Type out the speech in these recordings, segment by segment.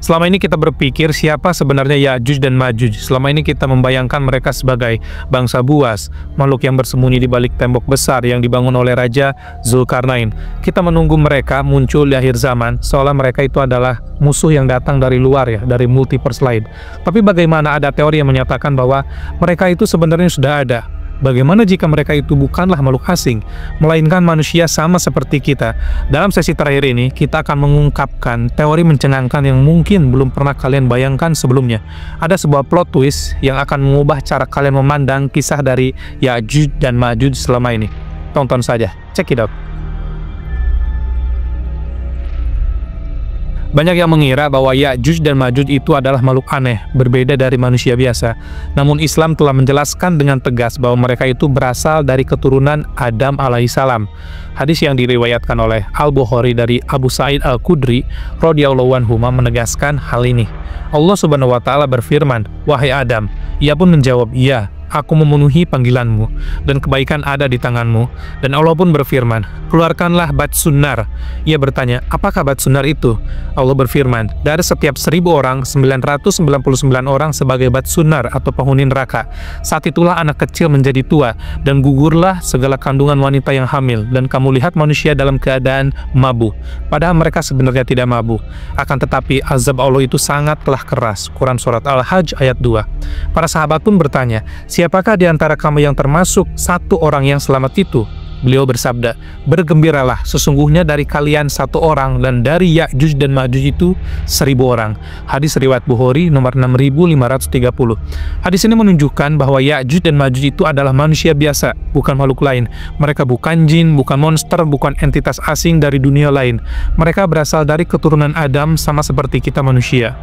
Selama ini kita berpikir siapa sebenarnya Ya'juj dan Ma'juj. Selama ini kita membayangkan mereka sebagai bangsa buas, makhluk yang bersembunyi di balik tembok besar yang dibangun oleh Raja Zulkarnain. Kita menunggu mereka muncul di akhir zaman, seolah mereka itu adalah musuh yang datang dari luar ya, dari multiverse lain. Tapi bagaimana ada teori yang menyatakan bahwa mereka itu sebenarnya sudah ada? Bagaimana jika mereka itu bukanlah makhluk asing, melainkan manusia sama seperti kita? Dalam sesi terakhir ini, kita akan mengungkapkan teori mencengangkan yang mungkin belum pernah kalian bayangkan sebelumnya. Ada sebuah plot twist yang akan mengubah cara kalian memandang kisah dari Ya'juj dan Ma'juj selama ini. Tonton saja, check it out. Banyak yang mengira bahwa Ya'juj dan Ma'juj itu adalah makhluk aneh, berbeda dari manusia biasa. Namun Islam telah menjelaskan dengan tegas bahwa mereka itu berasal dari keturunan Adam alaihissalam. Hadis yang diriwayatkan oleh Al-Bukhari dari Abu Sa'id Al-Khudri radhiyallahu anhu menegaskan hal ini. Allah Subhanahu wa taala berfirman, "Wahai Adam." Ia pun menjawab, "Ya, aku memenuhi panggilanmu, dan kebaikan ada di tanganmu." Dan Allah pun berfirman, "Keluarkanlah bat sunar." Ia bertanya, "Apakah bat sunar itu?" Allah berfirman, "Dari setiap 1000 orang, 999 orang sebagai bat sunar atau penghuni neraka. Saat itulah anak kecil menjadi tua, dan gugurlah segala kandungan wanita yang hamil, dan kamu lihat manusia dalam keadaan mabuk. Padahal mereka sebenarnya tidak mabuk. Akan tetapi azab Allah itu sangatlah keras." Quran Surat Al-Hajj ayat 2. Para sahabat pun bertanya, "Siapakah di antara kamu yang termasuk satu orang yang selamat itu?" Beliau bersabda, "Bergembiralah, sesungguhnya dari kalian satu orang, dan dari Ya'juj dan Ma'juj itu 1000 orang." Hadis riwayat Bukhari nomor 6530. Hadis ini menunjukkan bahwa Ya'juj dan Ma'juj itu adalah manusia biasa, bukan makhluk lain. Mereka bukan jin, bukan monster, bukan entitas asing dari dunia lain. Mereka berasal dari keturunan Adam sama seperti kita manusia.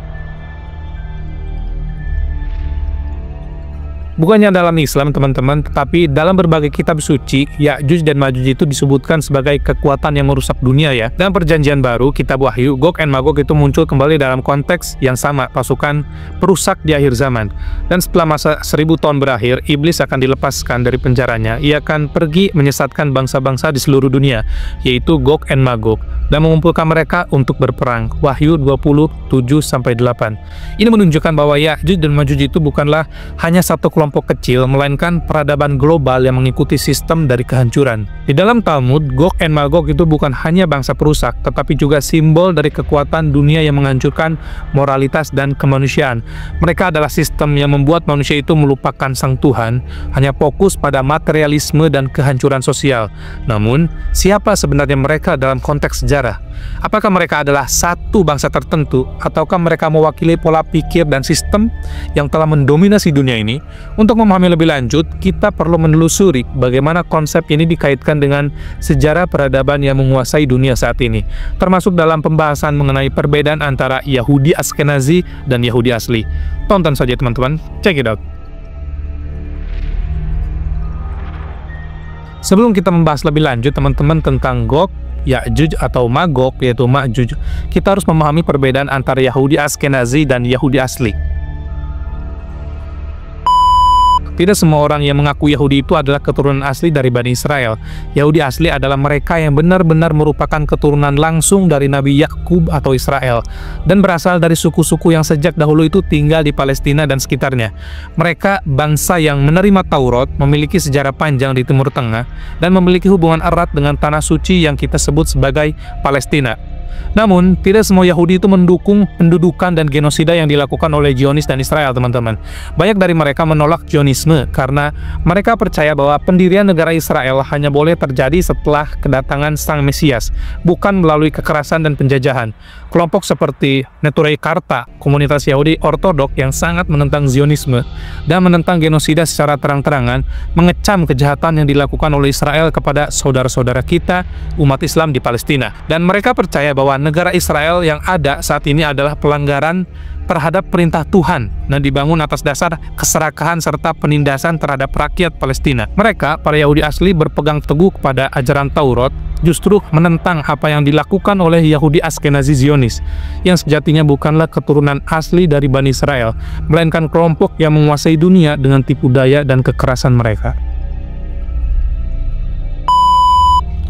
Bukannya dalam Islam teman-teman, tetapi dalam berbagai kitab suci, Ya'juj dan Ma'juj itu disebutkan sebagai kekuatan yang merusak dunia ya. Dalam perjanjian baru, kitab Wahyu, Gog and Magog itu muncul kembali dalam konteks yang sama, pasukan perusak di akhir zaman. Dan setelah masa 1000 tahun berakhir, iblis akan dilepaskan dari penjaranya. Ia akan pergi menyesatkan bangsa-bangsa di seluruh dunia, yaitu Gog and Magog, dan mengumpulkan mereka untuk berperang. Wahyu 20:7-8. Ini menunjukkan bahwa Ya'juj dan Ma'juj itu bukanlah hanya satu kelompok kecil, melainkan peradaban global yang mengikuti sistem dari kehancuran. Di dalam Talmud, Gog and Magog itu bukan hanya bangsa perusak, tetapi juga simbol dari kekuatan dunia yang menghancurkan moralitas dan kemanusiaan. Mereka adalah sistem yang membuat manusia itu melupakan Sang Tuhan, hanya fokus pada materialisme dan kehancuran sosial. Namun, siapa sebenarnya mereka dalam konteks sejarah? Apakah mereka adalah satu bangsa tertentu, ataukah mereka mewakili pola pikir dan sistem yang telah mendominasi dunia ini? Untuk memahami lebih lanjut, kita perlu menelusuri bagaimana konsep ini dikaitkan dengan sejarah peradaban yang menguasai dunia saat ini, termasuk dalam pembahasan mengenai perbedaan antara Yahudi Ashkenazi dan Yahudi asli. Tonton saja teman-teman, check it out. Sebelum kita membahas lebih lanjut teman-teman tentang Gog, Ya'juj atau Magog, yaitu Ma'juj, kita harus memahami perbedaan antara Yahudi Ashkenazi dan Yahudi asli. Tidak semua orang yang mengaku Yahudi itu adalah keturunan asli dari Bani Israel. Yahudi asli adalah mereka yang benar-benar merupakan keturunan langsung dari Nabi Yakub atau Israel, dan berasal dari suku-suku yang sejak dahulu itu tinggal di Palestina dan sekitarnya. Mereka bangsa yang menerima Taurat, memiliki sejarah panjang di Timur Tengah, dan memiliki hubungan erat dengan tanah suci yang kita sebut sebagai Palestina. Namun, tidak semua Yahudi itu mendukung pendudukan dan genosida yang dilakukan oleh Zionis dan Israel, teman-teman. Banyak dari mereka menolak Zionisme karena mereka percaya bahwa pendirian negara Israel hanya boleh terjadi setelah kedatangan Sang Mesias, bukan melalui kekerasan dan penjajahan. Kelompok seperti Neturei Karta, komunitas Yahudi Ortodok yang sangat menentang Zionisme dan menentang genosida secara terang-terangan, mengecam kejahatan yang dilakukan oleh Israel kepada saudara-saudara kita, umat Islam di Palestina. Dan mereka percaya bahwa negara Israel yang ada saat ini adalah pelanggaran terhadap perintah Tuhan dan dibangun atas dasar keserakahan serta penindasan terhadap rakyat Palestina. Mereka, para Yahudi asli, berpegang teguh kepada ajaran Taurat, justru menentang apa yang dilakukan oleh Yahudi Ashkenazi Zionis, yang sejatinya bukanlah keturunan asli dari Bani Israel, melainkan kelompok yang menguasai dunia dengan tipu daya dan kekerasan mereka.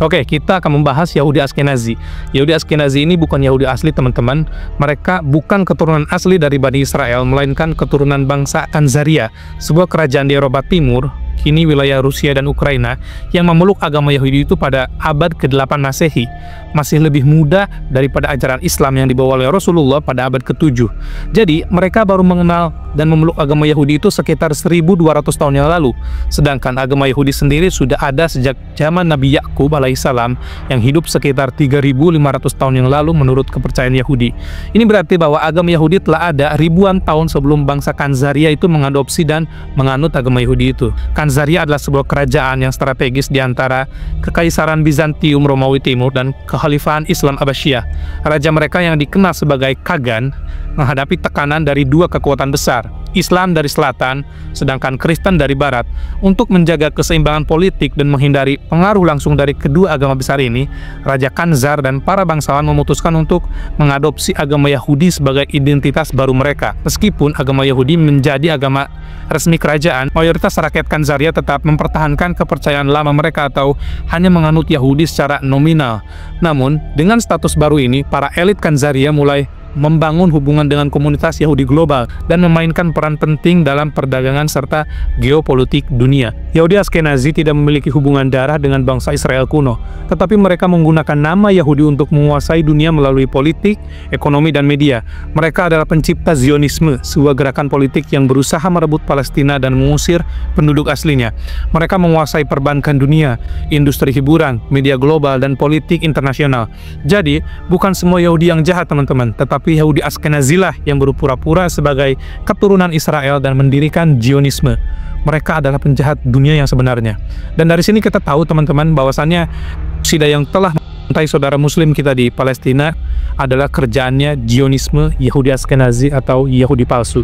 Oke, kita akan membahas Yahudi Ashkenazi. Yahudi Ashkenazi ini bukan Yahudi asli, teman-teman. Mereka bukan keturunan asli dari Bani Israel, melainkan keturunan bangsa Khanzaria, sebuah kerajaan di Eropa Timur, kini wilayah Rusia dan Ukraina, yang memeluk agama Yahudi itu pada abad ke-8 Masehi. Masih lebih muda daripada ajaran Islam yang dibawa oleh Rasulullah pada abad ke-7. Jadi, mereka baru mengenal dan memeluk agama Yahudi itu sekitar 1200 tahun yang lalu. Sedangkan agama Yahudi sendiri sudah ada sejak zaman Nabi Yakub alaihissalam yang hidup sekitar 3500 tahun yang lalu menurut kepercayaan Yahudi. Ini berarti bahwa agama Yahudi telah ada ribuan tahun sebelum bangsa Khanzaria itu mengadopsi dan menganut agama Yahudi itu. Khanzaria adalah sebuah kerajaan yang strategis di antara Kekaisaran Bizantium Romawi Timur dan Kekhalifahan Islam Abbasiyah. Raja mereka yang dikenal sebagai Kagan menghadapi tekanan dari dua kekuatan besar, Islam dari selatan, sedangkan Kristen dari barat. Untuk menjaga keseimbangan politik dan menghindari pengaruh langsung dari kedua agama besar ini, Raja Khanzar dan para bangsawan memutuskan untuk mengadopsi agama Yahudi sebagai identitas baru mereka. Meskipun agama Yahudi menjadi agama resmi kerajaan, mayoritas rakyat Khanzaria tetap mempertahankan kepercayaan lama mereka atau hanya menganut Yahudi secara nominal. Namun, dengan status baru ini, para elit Khanzaria mulai membangun hubungan dengan komunitas Yahudi global dan memainkan peran penting dalam perdagangan serta geopolitik dunia. Yahudi Ashkenazi tidak memiliki hubungan darah dengan bangsa Israel kuno, tetapi mereka menggunakan nama Yahudi untuk menguasai dunia melalui politik, ekonomi, dan media. Mereka adalah pencipta Zionisme, sebuah gerakan politik yang berusaha merebut Palestina dan mengusir penduduk aslinya. Mereka menguasai perbankan dunia, industri hiburan, media global, dan politik internasional. Jadi, bukan semua Yahudi yang jahat, teman-teman, tetapi Yahudi Ashkenazi lah yang berpura-pura sebagai keturunan Israel dan mendirikan Zionisme. Mereka adalah penjahat dunia yang sebenarnya. Dan dari sini kita tahu, teman-teman, bahwasannya sida yang telah mengintai saudara muslim kita di Palestina adalah kerjaannya Zionisme, Yahudi Ashkenazi atau Yahudi palsu.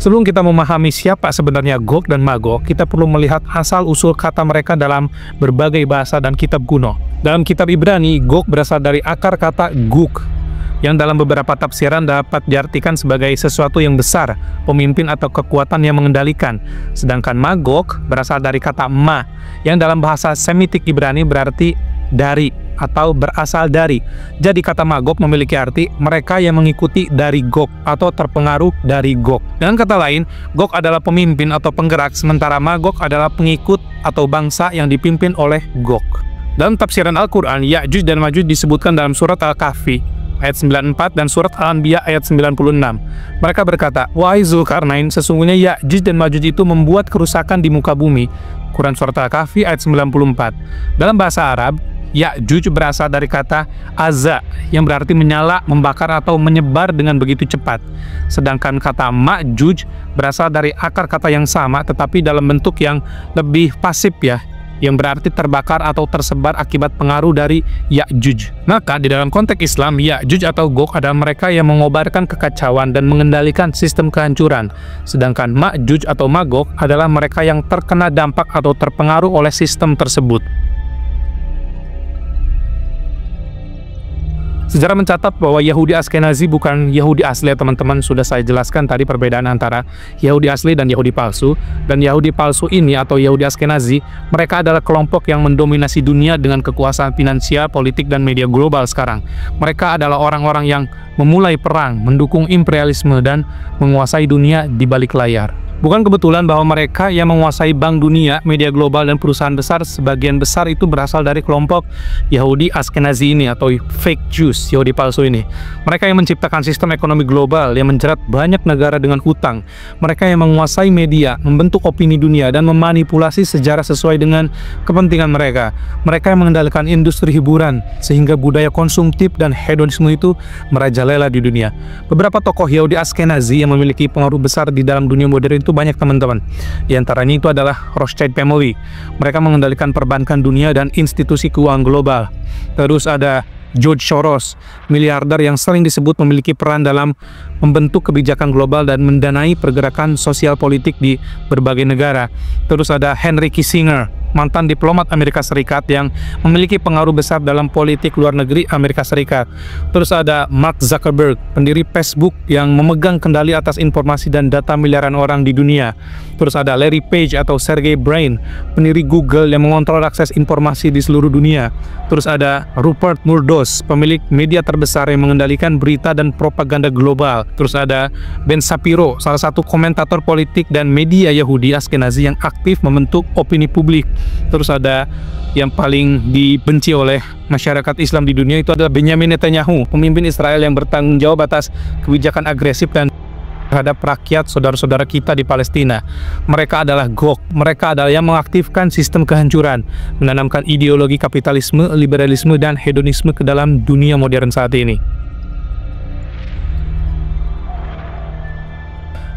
Sebelum kita memahami siapa sebenarnya Gog dan Magog, kita perlu melihat asal-usul kata mereka dalam berbagai bahasa dan kitab kuno. Dalam kitab Ibrani, Gog berasal dari akar kata Guk, yang dalam beberapa tafsiran dapat diartikan sebagai sesuatu yang besar, pemimpin atau kekuatan yang mengendalikan. Sedangkan Magog berasal dari kata Ma, yang dalam bahasa Semitik Ibrani berarti dari atau berasal dari. Jadi kata Magog memiliki arti mereka yang mengikuti dari Gog atau terpengaruh dari Gog. Dengan kata lain, Gog adalah pemimpin atau penggerak, sementara Magog adalah pengikut atau bangsa yang dipimpin oleh Gog. Dalam tafsiran Al-Quran, Ya'juj dan Ma'juj disebutkan dalam surat Al-Kahfi ayat 94 dan surat Al-Anbiya ayat 96. Mereka berkata, "Wahai Zulkarnain, sesungguhnya Ya'juj dan Ma'juj itu membuat kerusakan di muka bumi." Quran surat Al-Kahfi ayat 94. Dalam bahasa Arab, Ya'juj berasal dari kata azza, yang berarti menyala, membakar, atau menyebar dengan begitu cepat. Sedangkan kata Ma'juj berasal dari akar kata yang sama, tetapi dalam bentuk yang lebih pasif ya, yang berarti terbakar atau tersebar akibat pengaruh dari Ya'juj. Maka di dalam konteks Islam, Ya'juj atau Gog adalah mereka yang mengobarkan kekacauan dan mengendalikan sistem kehancuran. Sedangkan Ma'juj atau Magog adalah mereka yang terkena dampak atau terpengaruh oleh sistem tersebut. Sejarah mencatat bahwa Yahudi Ashkenazi bukan Yahudi asli, teman-teman. Sudah saya jelaskan tadi perbedaan antara Yahudi asli dan Yahudi palsu. Dan Yahudi palsu ini atau Yahudi Ashkenazi, mereka adalah kelompok yang mendominasi dunia dengan kekuasaan finansial, politik, dan media global sekarang. Mereka adalah orang-orang yang memulai perang, mendukung imperialisme, dan menguasai dunia di balik layar. Bukan kebetulan bahwa mereka yang menguasai bank dunia, media global, dan perusahaan besar, sebagian besar itu berasal dari kelompok Yahudi Ashkenazi ini atau fake Jews, Yahudi palsu ini. Mereka yang menciptakan sistem ekonomi global yang menjerat banyak negara dengan hutang. Mereka yang menguasai media, membentuk opini dunia, dan memanipulasi sejarah sesuai dengan kepentingan mereka. Mereka yang mengendalikan industri hiburan, sehingga budaya konsumtif dan hedonisme itu merajalela di dunia. Beberapa tokoh Yahudi Ashkenazi yang memiliki pengaruh besar di dalam dunia modern itu banyak, teman-teman. Di antaranya itu adalah Rothschild Family. Mereka mengendalikan perbankan dunia dan institusi keuangan global. Terus ada George Soros, miliarder yang sering disebut memiliki peran dalam membentuk kebijakan global dan mendanai pergerakan sosial politik di berbagai negara. Terus ada Henry Kissinger, mantan diplomat Amerika Serikat yang memiliki pengaruh besar dalam politik luar negeri Amerika Serikat. Terus ada Mark Zuckerberg, pendiri Facebook yang memegang kendali atas informasi dan data miliaran orang di dunia. Terus ada Larry Page atau Sergey Brin, pendiri Google yang mengontrol akses informasi di seluruh dunia. Terus ada Rupert Murdoch, pemilik media terbesar yang mengendalikan berita dan propaganda global. Terus ada Ben Shapiro, salah satu komentator politik dan media Yahudi Ashkenazi yang aktif membentuk opini publik. Terus ada yang paling dibenci oleh masyarakat Islam di dunia, itu adalah Benjamin Netanyahu, pemimpin Israel yang bertanggung jawab atas kebijakan agresif dan terhadap rakyat saudara-saudara kita di Palestina. Mereka adalah Gog, mereka adalah yang mengaktifkan sistem kehancuran, menanamkan ideologi kapitalisme, liberalisme, dan hedonisme ke dalam dunia modern saat ini.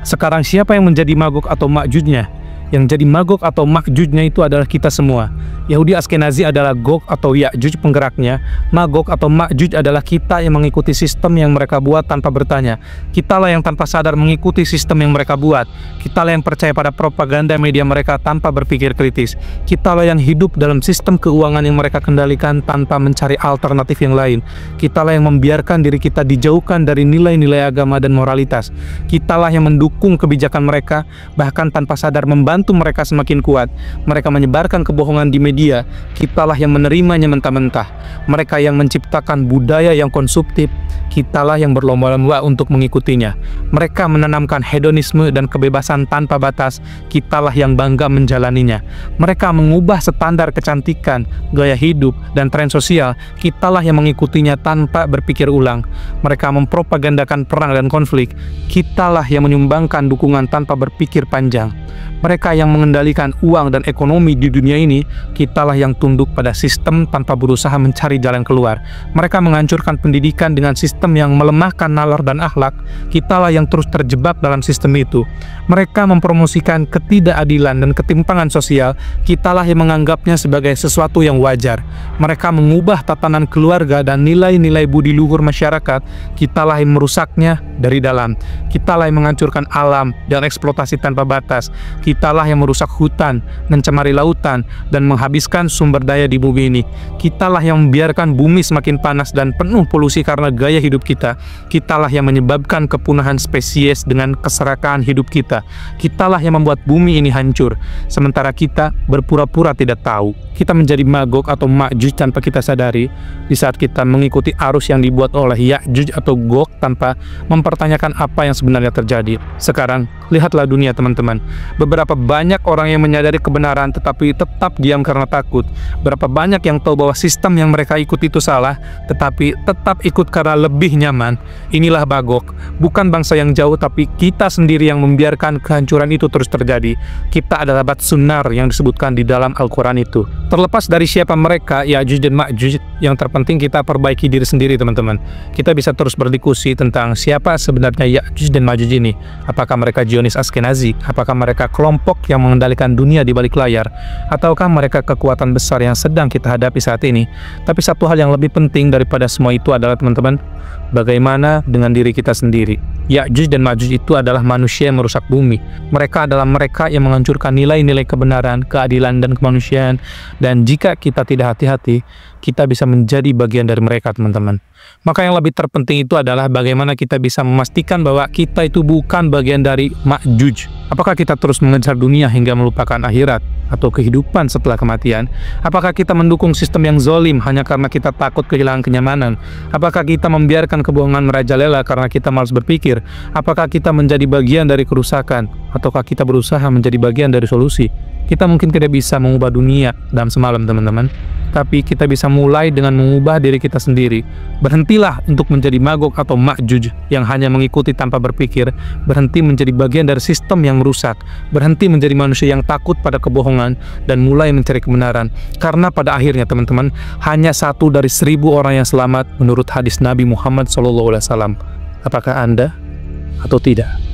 Sekarang siapa yang menjadi Magog atau Makjudnya? Yang jadi Magog atau Makjudnya itu adalah kita semua. Yahudi Ashkenazi adalah Gog atau Ya'juj penggeraknya. Magog atau Makjuj adalah kita yang mengikuti sistem yang mereka buat tanpa bertanya. Kitalah yang tanpa sadar mengikuti sistem yang mereka buat. Kitalah yang percaya pada propaganda media mereka tanpa berpikir kritis. Kitalah yang hidup dalam sistem keuangan yang mereka kendalikan tanpa mencari alternatif yang lain. Kitalah yang membiarkan diri kita dijauhkan dari nilai-nilai agama dan moralitas. Kitalah yang mendukung kebijakan mereka, bahkan tanpa sadar membantu mereka semakin kuat. Mereka menyebarkan kebohongan di media. Kitalah yang menerimanya mentah-mentah. Mereka yang menciptakan budaya yang konsumtif. Kitalah yang berlomba-lomba untuk mengikutinya. Mereka menanamkan hedonisme dan kebebasan tanpa batas. Kitalah yang bangga menjalaninya. Mereka mengubah standar kecantikan, gaya hidup, dan tren sosial. Kitalah yang mengikutinya tanpa berpikir ulang. Mereka mempropagandakan perang dan konflik. Kitalah yang menyumbangkan dukungan tanpa berpikir panjang. Mereka yang mengendalikan uang dan ekonomi di dunia ini. Kitalah yang tunduk pada sistem tanpa berusaha mencari jalan keluar. Mereka menghancurkan pendidikan dengan sistem yang melemahkan nalar dan akhlak. Kitalah yang terus terjebak dalam sistem itu. Mereka mempromosikan ketidakadilan dan ketimpangan sosial. Kitalah yang menganggapnya sebagai sesuatu yang wajar. Mereka mengubah tatanan keluarga dan nilai-nilai budi luhur masyarakat. Kitalah yang merusaknya dari dalam. Kitalah yang menghancurkan alam dan eksploitasi tanpa batas. Kitalah yang merusak hutan, mencemari lautan, dan menghabiskan sumber daya di bumi ini. Kitalah yang membiarkan bumi semakin panas dan penuh polusi karena gaya hidup kita. Kitalah yang menyebabkan kepunahan spesies dengan keserakahan hidup kita. Kitalah yang membuat bumi ini hancur, sementara kita berpura-pura tidak tahu. Kita menjadi Magog atau Makjuj tanpa kita sadari, di saat kita mengikuti arus yang dibuat oleh Ya'juj atau Gog tanpa mempertanyakan apa yang sebenarnya terjadi. Sekarang, lihatlah dunia teman-teman. Beberapa banyak orang yang menyadari kebenaran tetapi tetap diam karena takut. Berapa banyak yang tahu bahwa sistem yang mereka ikuti itu salah, tetapi tetap ikut karena lebih nyaman. Inilah Magog, bukan bangsa yang jauh, tapi kita sendiri yang membiarkan kehancuran itu terus terjadi. Kita adalah Batsunar yang disebutkan di dalam Al-Quran itu. Terlepas dari siapa mereka, Ya'juj dan Makjuj, yang terpenting kita perbaiki diri sendiri teman-teman. Kita bisa terus berdiskusi tentang siapa sebenarnya Ya'juj dan Makjuj ini. Apakah mereka Zionis Ashkenazi? Apakah mereka kelompok yang mengendalikan dunia di balik layar? Ataukah mereka kekuatan besar yang sedang kita hadapi saat ini? Tapi satu hal yang lebih penting daripada semua itu adalah teman-teman, bagaimana dengan diri kita sendiri? Ya'juj dan Makjuj itu adalah manusia yang merusak bumi. Mereka adalah mereka yang menghancurkan nilai-nilai kebenaran, keadilan, dan kemanusiaan. Dan jika kita tidak hati-hati, kita bisa menjadi bagian dari mereka teman-teman. Maka yang lebih terpenting itu adalah bagaimana kita bisa memastikan bahwa kita itu bukan bagian dari Makjuj. Apakah kita terus mengejar dunia hingga melupakan akhirat atau kehidupan setelah kematian? Apakah kita mendukung sistem yang zolim hanya karena kita takut kehilangan kenyamanan? Apakah kita membiarkan kebohongan merajalela karena kita malas berpikir? Apakah kita menjadi bagian dari kerusakan? Ataukah kita berusaha menjadi bagian dari solusi? Kita mungkin tidak bisa mengubah dunia dalam semalam teman-teman, tapi kita bisa mulai dengan mengubah diri kita sendiri. Berhentilah untuk menjadi Magog atau Makjuj yang hanya mengikuti tanpa berpikir. Berhenti menjadi bagian dari sistem yang merusak. Berhenti menjadi manusia yang takut pada kebohongan dan mulai mencari kebenaran. Karena pada akhirnya teman-teman, hanya 1 dari 1000 orang yang selamat menurut hadis Nabi Muhammad SAW. Apakah Anda atau tidak?